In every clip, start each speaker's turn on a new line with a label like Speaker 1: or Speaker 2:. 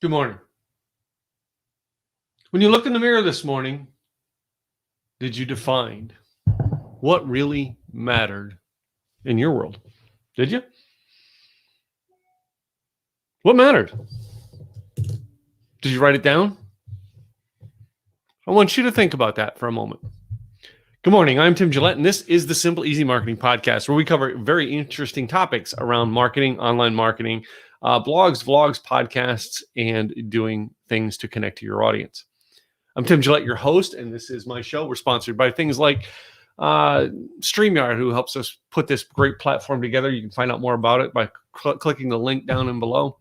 Speaker 1: Good morning. When you looked in the mirror this morning, did you define what really mattered in your world? Did you? What mattered? Did you write it down? I want you to think about that for a moment. Good morning. I'm Tim Gillette, and this is the Simple Easy Marketing Podcast, where we cover very interesting topics around marketing, online marketing, blogs, vlogs, podcasts, and doing things to connect to your audience. I'm Tim Gillette, your host, and this is my show. We're sponsored by things like StreamYard, who helps us put this great platform together. You can find out more about it by clicking the link down and below.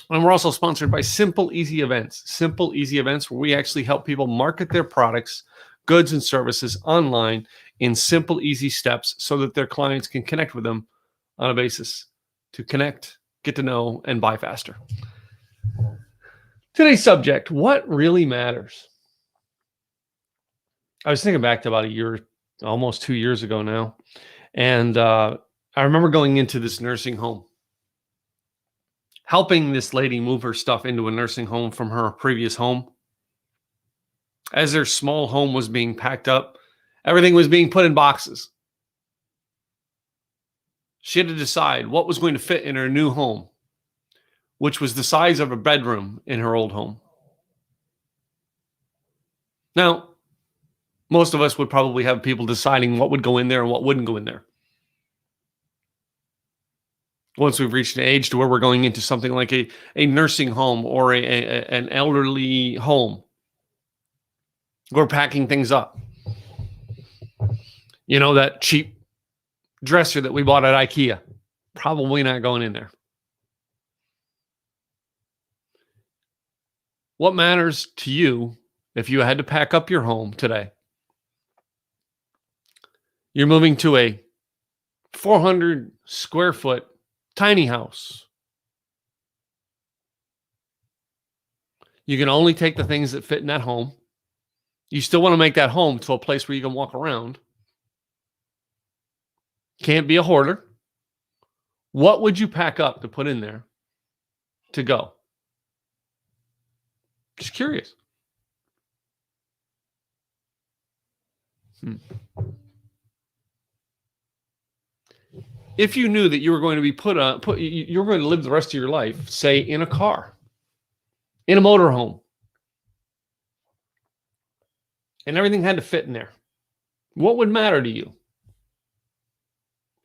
Speaker 1: And we're also sponsored by Simple Easy Events. Simple Easy Events, where we actually help people market their products, goods, and services online in simple, easy steps so that their clients can connect with them on a basis to connect, get to know, and buy faster. Today's subject, what really matters? I was thinking back to about a year, almost 2 years ago now. And I remember going into this nursing home, helping this lady move her stuff into a nursing home from her previous home. As their small home was being packed up, everything was being put in boxes. She had to decide what was going to fit in her new home, which was the size of a bedroom in her old home. Now, most of us would probably have people deciding what would go in there and what wouldn't go in there. Once we've reached an age to where we're going into something like a nursing home or an elderly home, we're packing things up. You know, that cheap dresser that we bought at IKEA, probably not going in there. What matters to you if you had to pack up your home today? You're moving to a 400 square foot tiny house. You can only take the things that fit in that home. You still want to make that home to a place where you can walk around. Can't be a hoarder. What would you pack up to put in there to go? Just curious. If you knew that you were going to be you were going to live the rest of your life, say, in a car, in a motorhome, and everything had to fit in there, what would matter to you?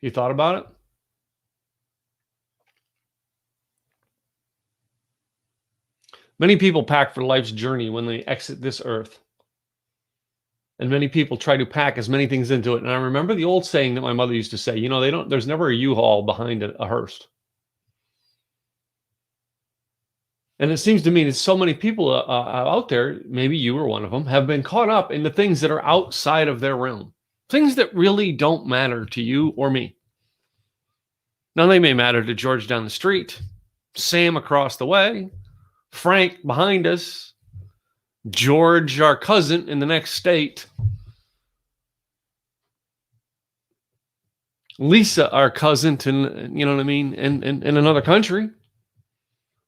Speaker 1: You thought about it? Many people pack for life's journey when they exit this earth. And many people try to pack as many things into it. And I remember the old saying that my mother used to say, you know, there's never a U-Haul behind a hearse. And it seems to me that so many people out there, maybe you were one of them, have been caught up in the things that are outside of their realm. Things that really don't matter to you or me. Now, they may matter to George down the street, Sam across the way, Frank behind us, George, our cousin in the next state, Lisa, our cousin, to, you know what I mean, in another country.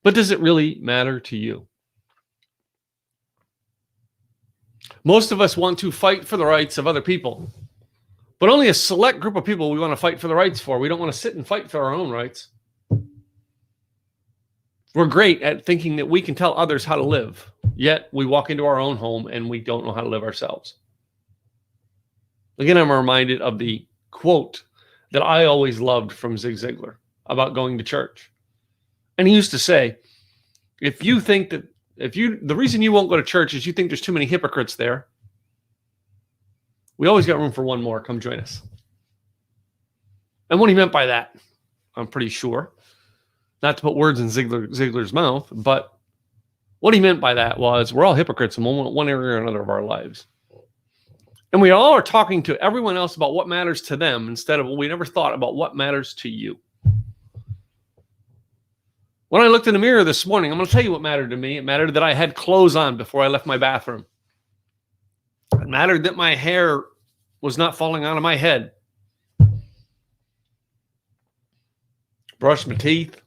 Speaker 1: But does it really matter to you? Most of us want to fight for the rights of other people, but only a select group of people we want to fight for the rights for. We don't want to sit and fight for our own rights. We're great at thinking that we can tell others how to live, yet we walk into our own home and we don't know how to live ourselves. Again, I'm reminded of the quote that I always loved from Zig Ziglar about going to church. And he used to say, the reason you won't go to church is you think there's too many hypocrites there. We always got room for one more. Come join us. And what he meant by that, I'm pretty sure, not to put words in Ziglar's mouth, but what he meant by that was we're all hypocrites in one area or another of our lives. And we all are talking to everyone else about what matters to them instead of we never thought about what matters to you. When I looked in the mirror this morning, I'm going to tell you what mattered to me. It mattered that I had clothes on before I left my bathroom. It mattered that my hair was not falling out of my head. Brushed my teeth.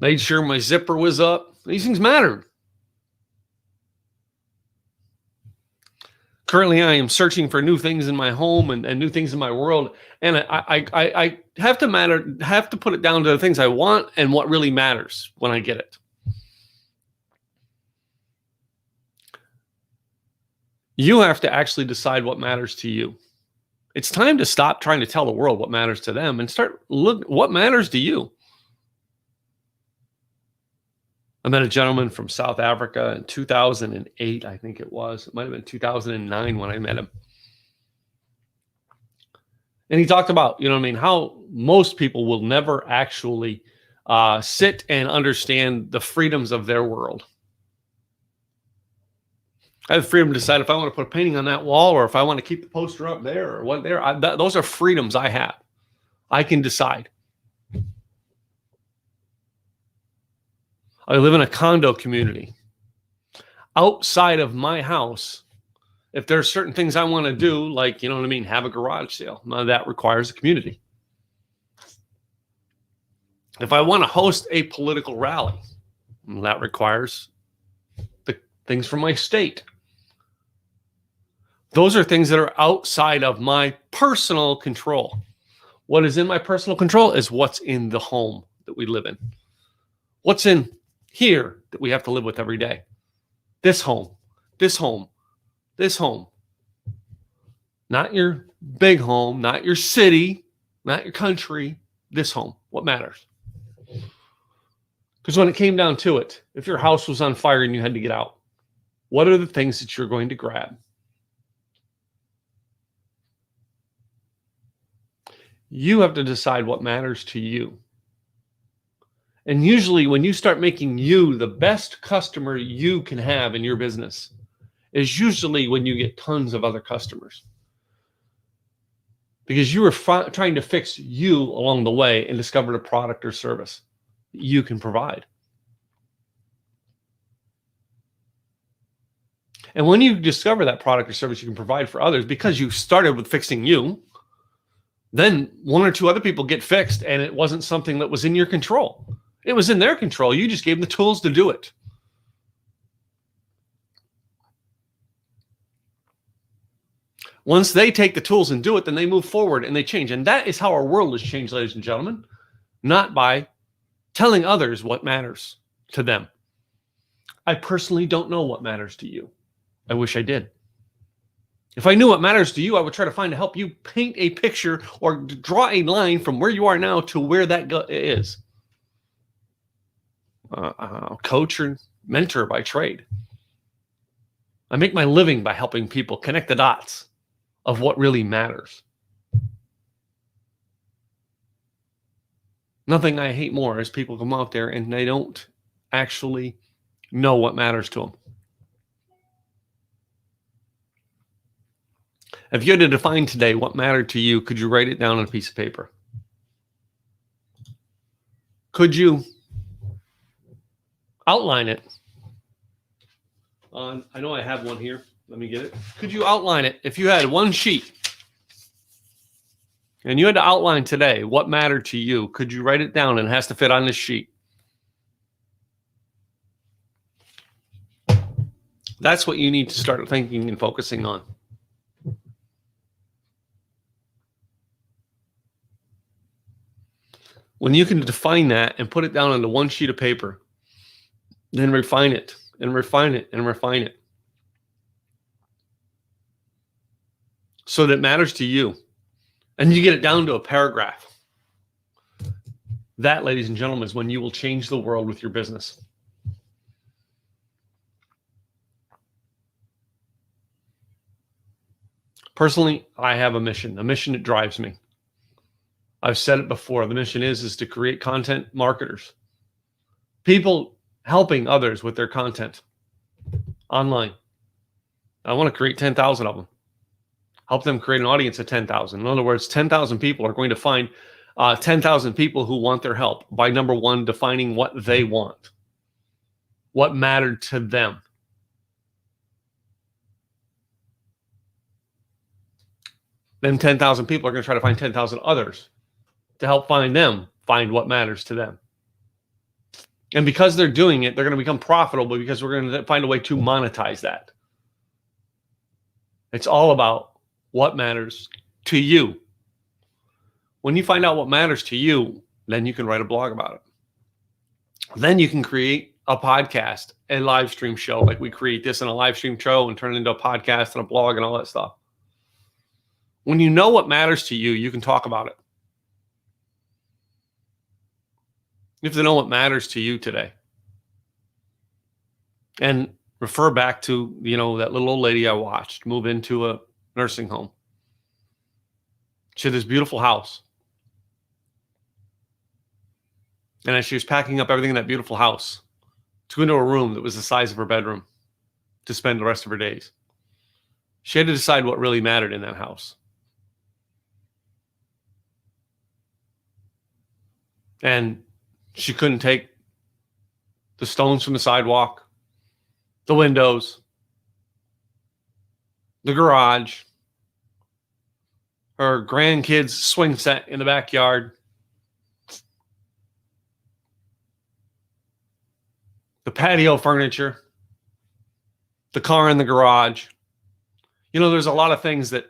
Speaker 1: Made sure my zipper was up. These things mattered. Currently, I am searching for new things in my home and new things in my world, and I have to put it down to the things I want and what really matters when I get it. You have to actually decide what matters to you. It's time to stop trying to tell the world what matters to them and start look what matters to you. I met a gentleman from South Africa in 2008, I think it was. It might have been 2009 when I met him. And he talked about, how most people will never actually sit and understand the freedoms of their world. I have the freedom to decide if I want to put a painting on that wall or if I want to keep the poster up there or what there. Those are freedoms I have. I can decide. I live in a condo community. Outside of my house, if there's certain things I want to do, like, have a garage sale, that requires a community. If I want to host a political rally, that requires the things from my state. Those are things that are outside of my personal control. What is in my personal control is what's in the home that we live in. What's in here that we have to live with every day. This home, this home, this home. Not your big home, not your city, not your country, this home. What matters? Because when it came down to it, if your house was on fire and you had to get out, what are the things that you're going to grab? You have to decide what matters to you. And usually when you start making you the best customer you can have in your business is usually when you get tons of other customers. Because you are trying to fix you along the way and discover a product or service that you can provide. And when you discover that product or service you can provide for others because you started with fixing you, then one or two other people get fixed and it wasn't something that was in your control. It was in their control. You just gave them the tools to do it. Once they take the tools and do it, then they move forward and they change. And that is how our world has changed, ladies and gentlemen, not by telling others what matters to them. I personally don't know what matters to you. I wish I did. If I knew what matters to you, I would try to find to help you paint a picture or draw a line from where you are now to where that is. Coach or mentor by trade. I make my living by helping people connect the dots of what really matters. Nothing I hate more is people come out there and they don't actually know what matters to them. If you had to define today what mattered to you, could you write it down on a piece of paper? Could you outline it? I know I have one here. Let me get it. Could you outline it? If you had one sheet and you had to outline today what mattered to you, could you write it down and it has to fit on this sheet? That's what you need to start thinking and focusing on. When you can define that and put it down onto one sheet of paper, then refine it and refine it and refine it so that it matters to you. And you get it down to a paragraph. That, ladies and gentlemen, is when you will change the world with your business. Personally, I have a mission that drives me. I've said it before. The mission is to create content marketers. People helping others with their content online. I want to create 10,000 of them. Help them create an audience of 10,000. In other words, 10,000 people are going to find 10,000 people who want their help by, number one, defining what they want, what mattered to them. Then 10,000 people are going to try to find 10,000 others to help find what matters to them. And because they're doing it, they're going to become profitable because we're going to find a way to monetize that. It's all about what matters to you. When you find out what matters to you, then you can write a blog about it. Then you can create a podcast, a live stream show, like we create this in a live stream show and turn it into a podcast and a blog and all that stuff. When you know what matters to you, you can talk about it. You have to know what matters to you today. And refer back to, that little old lady I watched move into a nursing home. She had this beautiful house. And as she was packing up everything in that beautiful house, to go into a room that was the size of her bedroom to spend the rest of her days, she had to decide what really mattered in that house. And she couldn't take the stones from the sidewalk, the windows, the garage, her grandkids' swing set in the backyard, the patio furniture, the car in the garage. There's a lot of things that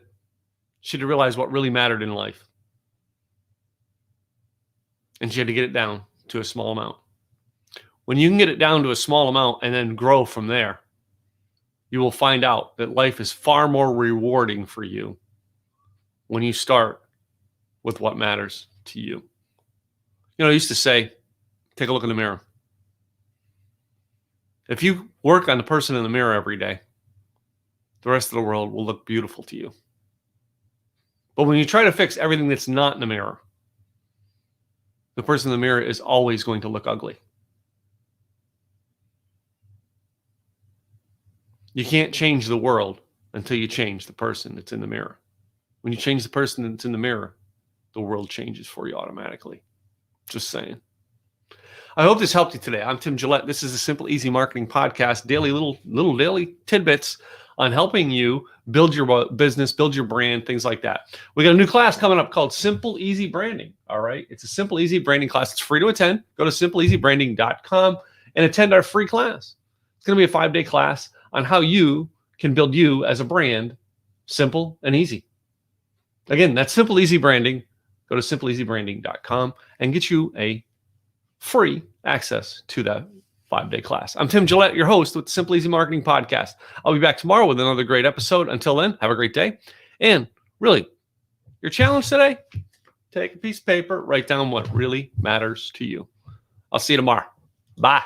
Speaker 1: she had to realize what really mattered in life. And she had to get it down to a small amount. When you can get it down to a small amount and then grow from there, you will find out that life is far more rewarding for you when you start with what matters to you. I used to say, take a look in the mirror. If you work on the person in the mirror every day, the rest of the world will look beautiful to you. But when you try to fix everything that's not in the mirror, the person in the mirror is always going to look ugly. You can't change the world until you change the person that's in the mirror. When you change the person that's in the mirror, the world changes for you automatically. Just saying. I hope this helped you today. I'm Tim Gillette. This is a Simple Easy Marketing Podcast, daily little daily tidbits on helping you build your business, build your brand, things like that. We got a new class coming up called Simple Easy Branding. All right. It's a Simple Easy Branding class. It's free to attend. Go to simpleeasybranding.com and attend our free class. It's going to be a 5-day class on how you can build you as a brand, simple and easy. Again, that's Simple Easy Branding. Go to simpleeasybranding.com and get you a free access to that 5-day class. I'm Tim Gillette, your host with the Simple Easy Marketing Podcast. I'll be back tomorrow with another great episode. Until then, have a great day. And really, your challenge today, take a piece of paper, write down what really matters to you. I'll see you tomorrow. Bye.